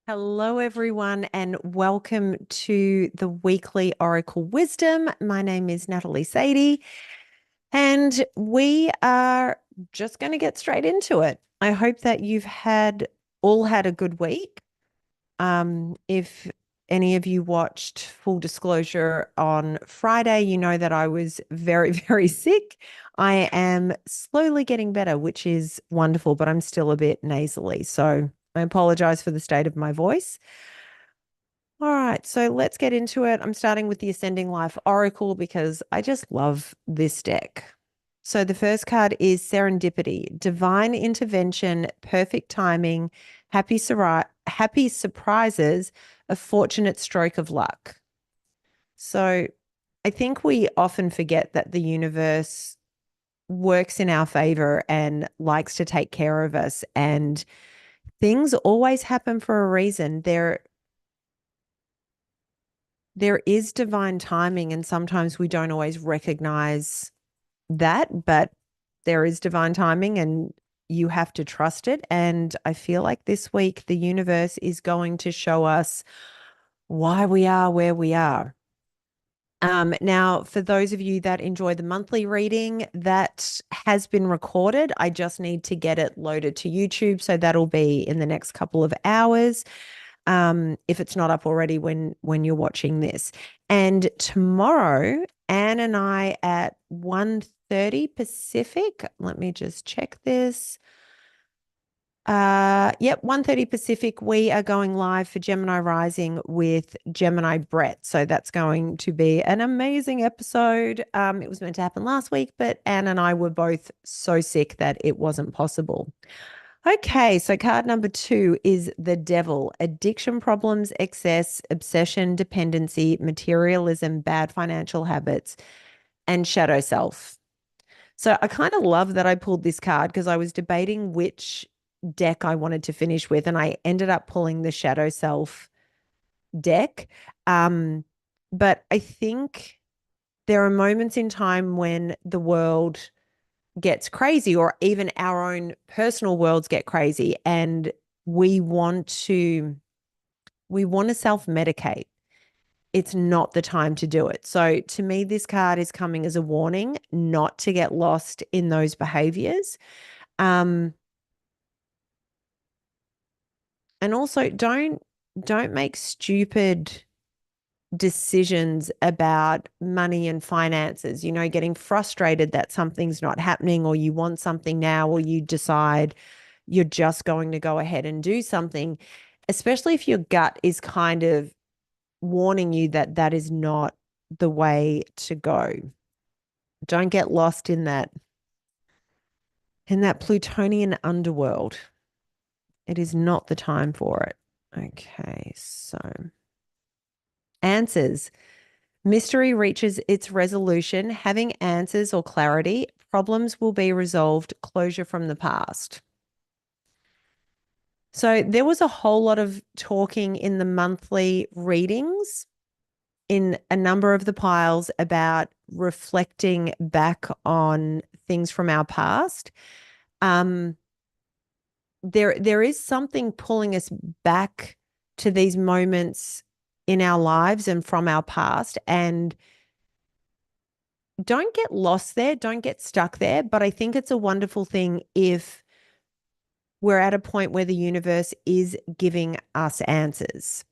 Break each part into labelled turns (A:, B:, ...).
A: Hello, everyone, and welcome to the weekly Oracle Wisdom. My name is Natalie Sadie, and we are just going to get straight into it. I hope that you've all had a good week. If any of you watched Full Disclosure on Friday, you know that I was very, very sick. I am slowly getting better, which is wonderful, but I'm still a bit nasally. So I apologize for the state of my voice. All right, so let's get into it. I'm starting with the Ascending Life Oracle because I just love this deck. So the first card is Serendipity, Divine Intervention, Perfect Timing, happy surprises, a fortunate stroke of luck. So I think we often forget that the universe works in our favor and likes to take care of us, and things always happen for a reason. There is divine timing, and sometimes we don't always recognize that, but there is divine timing and you have to trust it. And I feel like this week the universe is going to show us why we are where we are. Now, for those of you that enjoy the monthly reading, that has been recorded. I just need to get it loaded to YouTube. So that'll be in the next couple of hours. If it's not up already when you're watching this. And tomorrow, Anne and I at 1:30 Pacific, let me just check this. Yep, 1:30 Pacific, we are going live for Gemini Rising with Gemini Brett. So that's going to be an amazing episode. It was meant to happen last week, but Anne and I were both so sick that it wasn't possible. Okay, so card number 2 is the devil. Addiction problems, excess, obsession, dependency, materialism, bad financial habits, and shadow self. So I kind of love that I pulled this card because I was debating which deck I wanted to finish with, and I ended up pulling the shadow self deck. Um, but I think there are moments in time when the world gets crazy, or even our own personal worlds get crazy, and we want to self-medicate. It's not the time to do it. So to me, this card is coming as a warning not to get lost in those behaviors. Um, and also don't make stupid decisions about money and finances, getting frustrated that something's not happening, or you want something now, or you decide you're just going to go ahead and do something, especially if your gut is kind of warning you that that is not the way to go. Don't get lost in that Plutonian underworld. It is not the time for it. Okay, so answers. Mystery reaches its resolution. Having answers or clarity, problems will be resolved, closure from the past. So there was a whole lot of talking in the monthly readings in a number of the piles about reflecting back on things from our past. Um, there is something pulling us back to these moments in our lives and from our past, and don't get lost there, don't get stuck there. But I think it's a wonderful thing if we're at a point where the universe is giving us answers.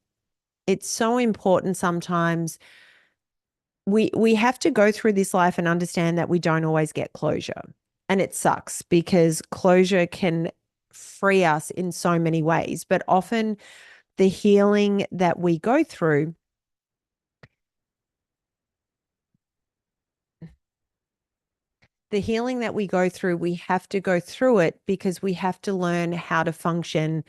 A: It's so important sometimes. We have to go through this life and understand that we don't always get closure. And it sucks because closure can free us in so many ways. But often the healing that we go through, we have to go through it because we have to learn how to function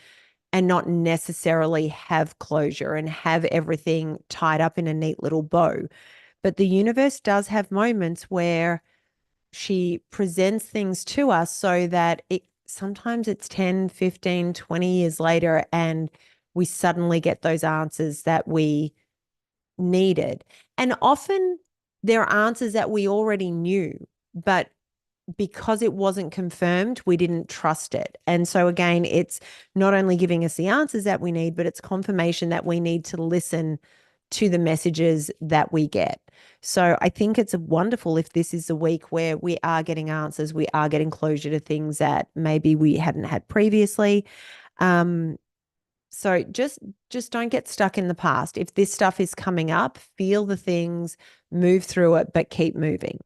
A: and not necessarily have closure and have everything tied up in a neat little bow. But the universe does have moments where she presents things to us so that sometimes it's 10, 15, 20 years later, and we suddenly get those answers that we needed. And often there are answers that we already knew, but because it wasn't confirmed, we didn't trust it. And so again, it's not only giving us the answers that we need, but it's confirmation that we need to listen to the messages that we get. So I think it's wonderful if this is a week where we are getting answers, we are getting closure to things that maybe we hadn't had previously. So just don't get stuck in the past. If this stuff is coming up, feel the things, move through it, but keep moving.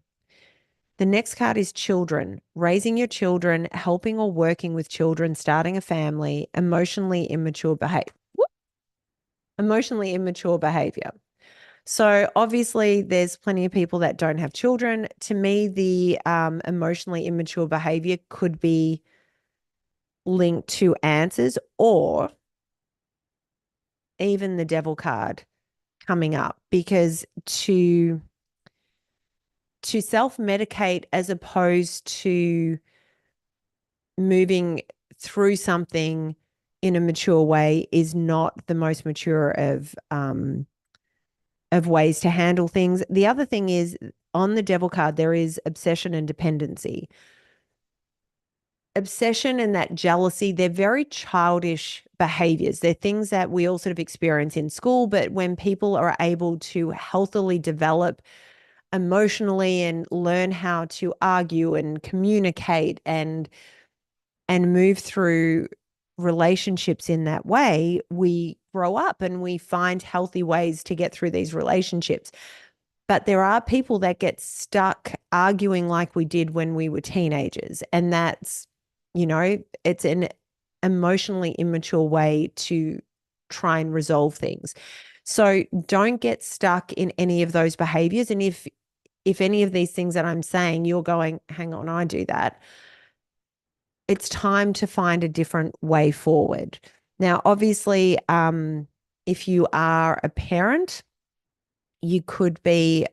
A: The next card is children, raising your children, helping or working with children, starting a family, emotionally immature behavior. So obviously there's plenty of people that don't have children. To me, the emotionally immature behavior could be linked to answers or even the devil card coming up, because to self-medicate as opposed to moving through something in a mature way is not the most mature of ways to handle things. The other thing is, on the devil card, there is obsession and dependency. Obsession and that jealousy, they're very childish behaviors. They're things that we all sort of experience in school, but when people are able to healthily develop emotionally and learn how to argue and communicate and move through relationships in that way, we grow up and we find healthy ways to get through these relationships. But there are people that get stuck arguing like we did when we were teenagers. And that's, it's an emotionally immature way to try and resolve things. So don't get stuck in any of those behaviors. And if any of these things that I'm saying, you're going, hang on, I do that, it's time to find a different way forward. Now, obviously, if you are a parent, you could be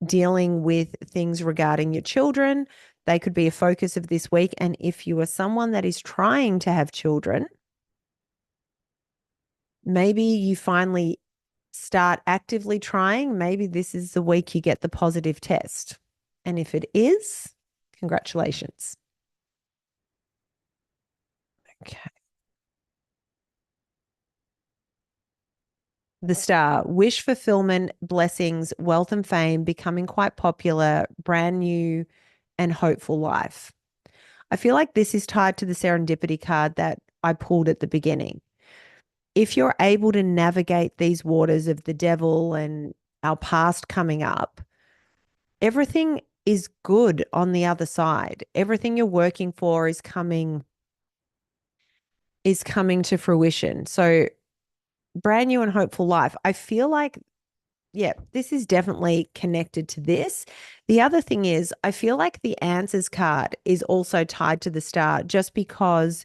A: dealing with things regarding your children. They could be a focus of this week. And if you are someone that is trying to have children, maybe you finally start actively trying. Maybe this is the week you get the positive test. And if it is, congratulations. Okay. The star, wish fulfillment, blessings, wealth and fame, becoming quite popular, brand new and hopeful life. I feel like this is tied to the serendipity card that I pulled at the beginning. If you're able to navigate these waters of the devil and our past coming up, everything is good on the other side. Everything you're working for is coming to fruition. So brand new and hopeful life. I feel like, yeah, this is definitely connected to this. The other thing is, I feel like the answers card is also tied to the star, just because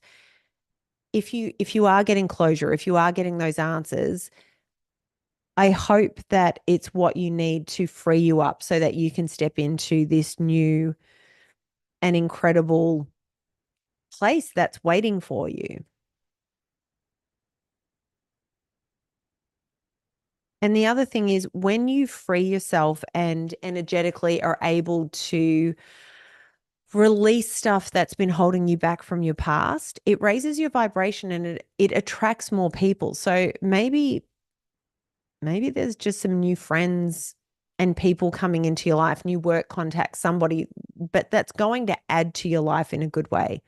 A: if you are getting closure, if you are getting those answers, I hope that it's what you need to free you up so that you can step into this new and incredible place that's waiting for you. And the other thing is, when you free yourself and energetically are able to release stuff that's been holding you back from your past, it raises your vibration and it attracts more people. So maybe there's just some new friends and people coming into your life, new work contacts, somebody, but that's going to add to your life in a good way.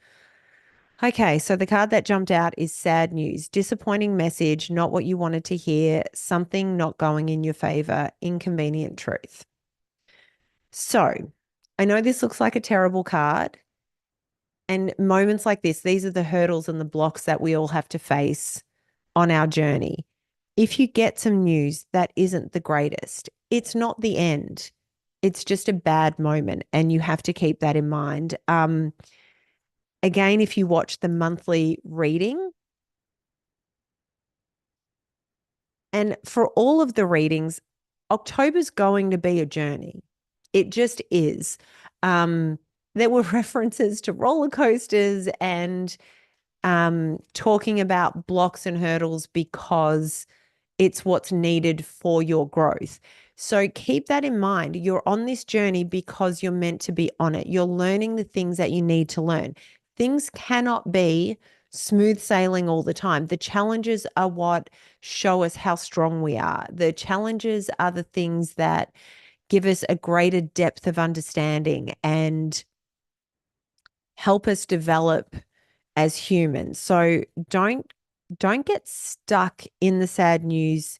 A: Okay, so the card that jumped out is sad news, disappointing message, not what you wanted to hear, something not going in your favor, inconvenient truth. So I know this looks like a terrible card. And moments like this, these are the hurdles and the blocks that we all have to face on our journey. If you get some news that isn't the greatest, it's not the end. It's just a bad moment. And you have to keep that in mind. Again, if you watch the monthly reading, and for all of the readings, October's going to be a journey. It just is. There were references to roller coasters and talking about blocks and hurdles because It's what's needed for your growth. So keep that in mind. You're on this journey because you're meant to be on it. You're learning the things that you need to learn. Things cannot be smooth sailing all the time. The challenges are what show us how strong we are. The challenges are the things that give us a greater depth of understanding and help us develop as humans. So don't get stuck in the sad news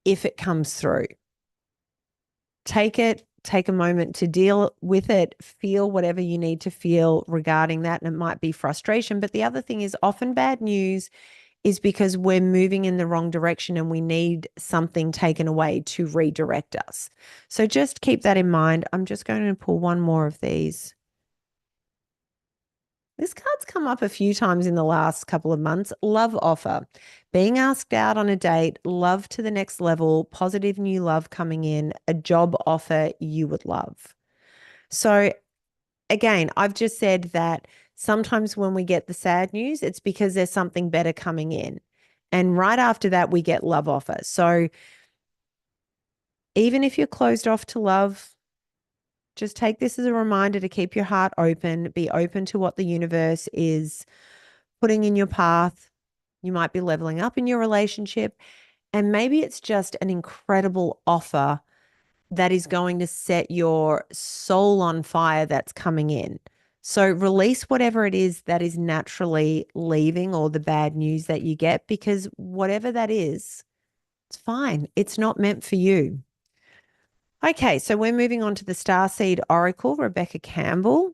A: if it comes through. Take it, take a moment to deal with it, feel whatever you need to feel regarding that. And it might be frustration. But the other thing is often bad news is because we're moving in the wrong direction and we need something taken away to redirect us. So just keep that in mind. I'm just going to pull one more of these. This card's come up a few times in the last couple of months. Love offer, being asked out on a date, love to the next level, positive new love coming in, a job offer you would love. So again, I've just said that sometimes when we get the sad news, it's because there's something better coming in. And right after that, we get love offer. So even if you're closed off to love, just take this as a reminder to keep your heart open, be open to what the universe is putting in your path. You might be leveling up in your relationship, and maybe it's just an incredible offer that is going to set your soul on fire that's coming in. So release whatever it is that is naturally leaving or the bad news that you get, because whatever that is, it's fine. It's not meant for you. Okay, so we're moving on to the Starseed Oracle, Rebecca Campbell.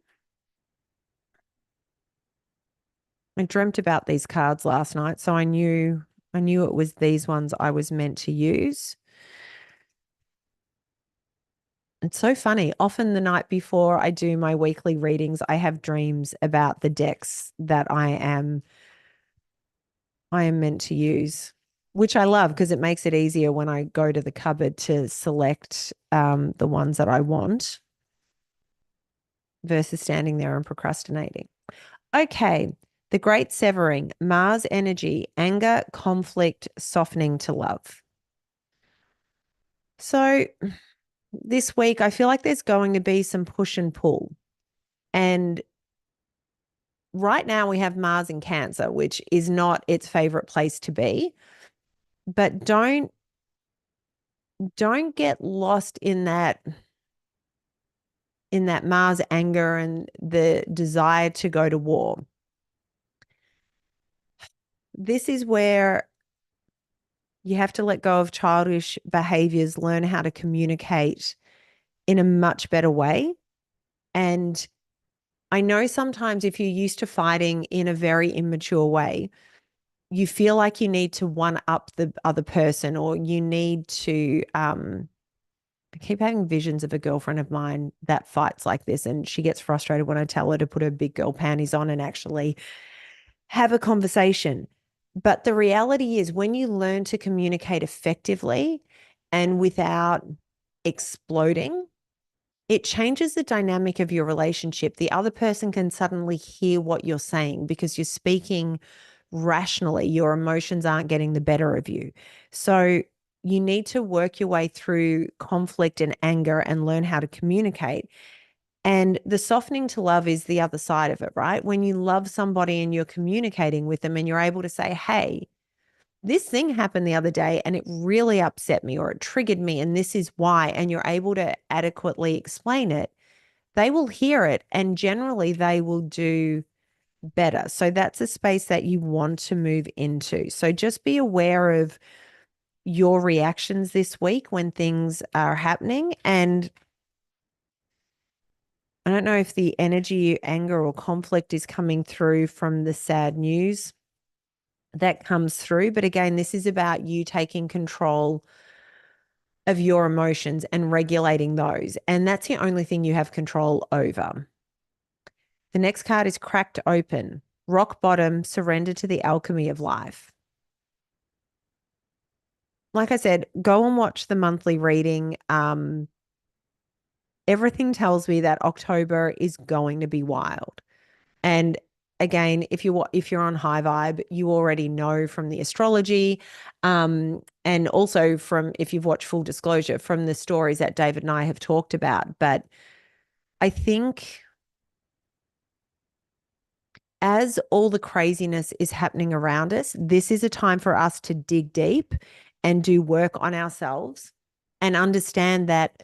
A: I dreamt about these cards last night, so I knew it was these ones I was meant to use. It's so funny. Often the night before I do my weekly readings, I have dreams about the decks that I am meant to use, which I love because it makes it easier when I go to the cupboard to select the ones that I want versus standing there and procrastinating. Okay. The Great Severing, Mars energy, anger, conflict, softening to love. So this week, I feel like there's going to be some push and pull. And right now we have Mars in Cancer, which is not its favorite place to be. But don't get lost in that Mars anger and the desire to go to war. This is where you have to let go of childish behaviors, learn how to communicate in a much better way. And I know sometimes if you're used to fighting in a very immature way, you feel like you need to one up the other person, or you need to I keep having visions of a girlfriend of mine that fights like this, and she gets frustrated when I tell her to put her big girl panties on and actually have a conversation. But the reality is, when you learn to communicate effectively and without exploding, it changes the dynamic of your relationship. The other person can suddenly hear what you're saying because you're speaking rationally. Your emotions aren't getting the better of you. So you need to work your way through conflict and anger and learn how to communicate. And the softening to love is the other side of it, right? When you love somebody and you're communicating with them and you're able to say, hey, this thing happened the other day and it really upset me, or it triggered me, and this is why, and you're able to adequately explain it, they will hear it and generally they will do better. So that's a space that you want to move into. So just be aware of your reactions this week when things are happening. And I don't know if the energy, anger, or conflict is coming through from the sad news that comes through. But again, this is about you taking control of your emotions and regulating those. And that's the only thing you have control over. The next card is Cracked Open, rock bottom, surrender to the alchemy of life. Like I said, go and watch the monthly reading. Everything tells me that October is going to be wild. And again, if you're on high vibe, you already know from the astrology, and also from, if you've watched Full Disclosure, from the stories that David and I have talked about. But I think as all the craziness is happening around us, this is a time for us to dig deep and do work on ourselves and understand that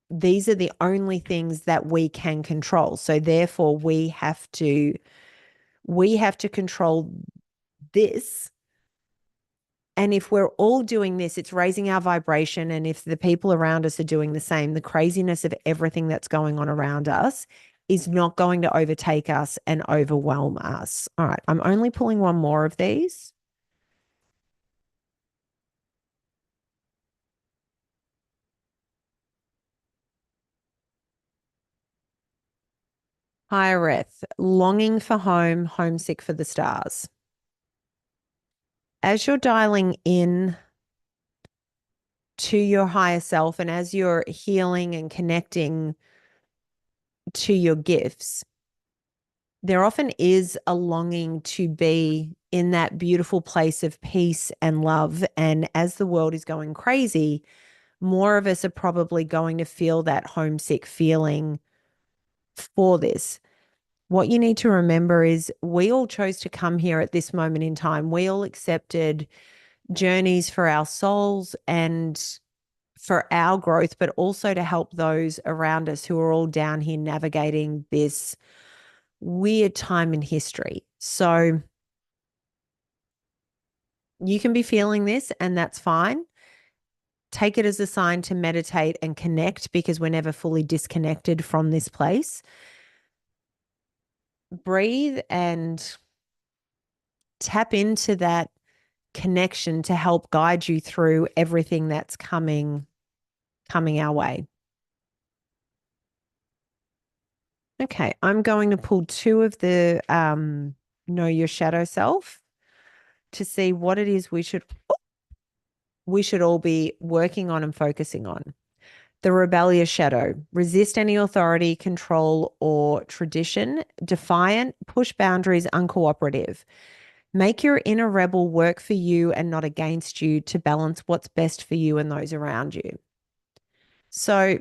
A: these are the only things that we can control. So therefore we have to control this. And if we're all doing this, it's raising our vibration. And if the people around us are doing the same, the craziness of everything that's going on around us is not going to overtake us and overwhelm us. All right, I'm only pulling one more of these. Hiereth, longing for home, homesick for the stars. As you're dialing in to your higher self and as you're healing and connecting to your gifts, there often is a longing to be in that beautiful place of peace and love. And as the world is going crazy, more of us are probably going to feel that homesick feeling for this. What you need to remember is we all chose to come here at this moment in time. We all accepted journeys for our souls and for our growth, but also to help those around us who are all down here navigating this weird time in history. So you can be feeling this, and that's fine. Take it as a sign to meditate and connect, because we're never fully disconnected from this place. Breathe and tap into that connection to help guide you through everything that's coming our way. Okay, I'm going to pull two of the Know Your Shadow Self to see what it is we should all be working on and focusing on. The rebellious shadow: resist any authority, control, or tradition. Defiant, push boundaries, uncooperative. Make your inner rebel work for you and not against you to balance what's best for you and those around you. So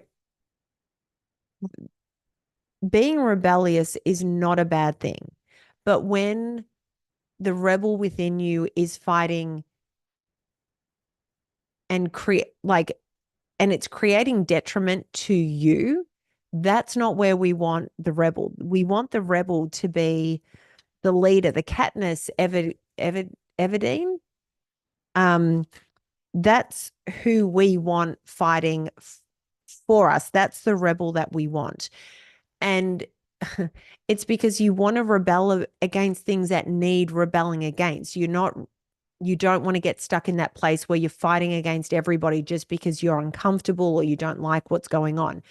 A: being rebellious is not a bad thing. But when the rebel within you is fighting and and it's creating detriment to you, that's not where we want the rebel. We want the rebel to be the leader, the Katniss Everdeen. That's who we want fighting for us. That's the rebel that we want. And it's because you want to rebel against things that need rebelling against. You don't want to get stuck in that place where you're fighting against everybody just because you're uncomfortable or you don't like what's going on.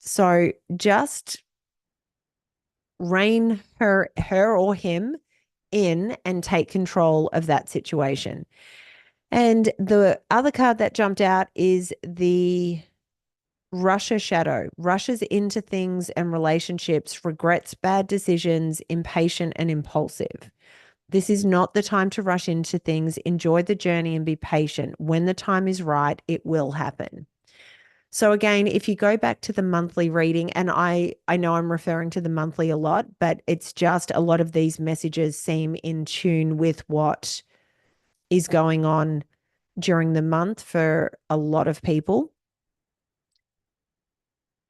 A: So just rein her or him in and take control of that situation. And the other card that jumped out is the Russia shadow. Rushes into things and relationships, regrets bad decisions, impatient and impulsive. This is not the time to rush into things. Enjoy the journey and be patient. When the time is right, it will happen. So again, if you go back to the monthly reading, and I know I'm referring to the monthly a lot, but it's just a lot of these messages seem in tune with what is going on during the month for a lot of people.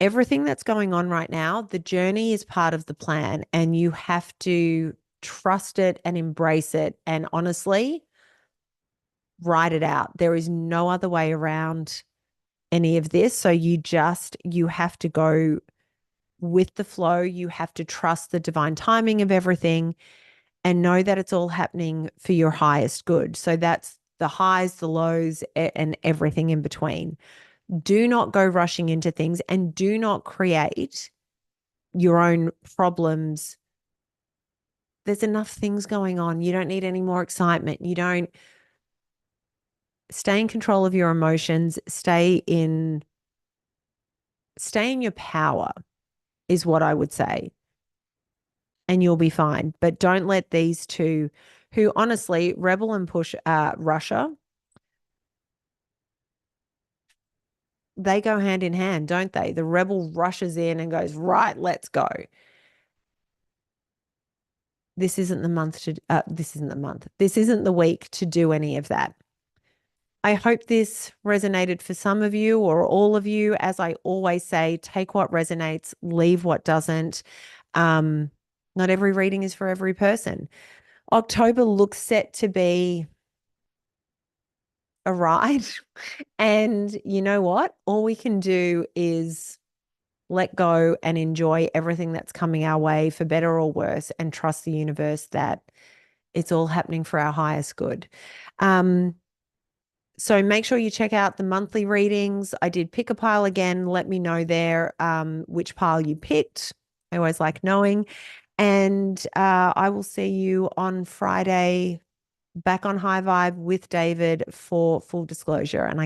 A: Everything that's going on right now, the journey is part of the plan, and you have to trust it and embrace it. And honestly, write it out. There is no other way around any of this. So you have to go with the flow. You have to trust the divine timing of everything and know that it's all happening for your highest good. So that's the highs, the lows, and everything in between. Do not go rushing into things, and do not create your own problems. There's enough things going on. You don't need any more excitement. You don't. Stay in control of your emotions. Stay in your power is what I would say. and you'll be fine. But don't let these two, who honestly rebel and push Russia, they go hand in hand, don't they? The rebel rushes in and goes, right, let's go. This isn't the month to, this isn't the month. This isn't the week to do any of that. I hope this resonated for some of you or all of you. As I always say, take what resonates, leave what doesn't. Not every reading is for every person. October looks set to be a ride. And you know what? All we can do is let go and enjoy everything that's coming our way, for better or worse, and trust the universe that it's all happening for our highest good. So make sure you check out the monthly readings. I did pick a pile again. Let me know there which pile you picked. I always like knowing. And I will see you on Friday back on High Vibe with David for full disclosure. And I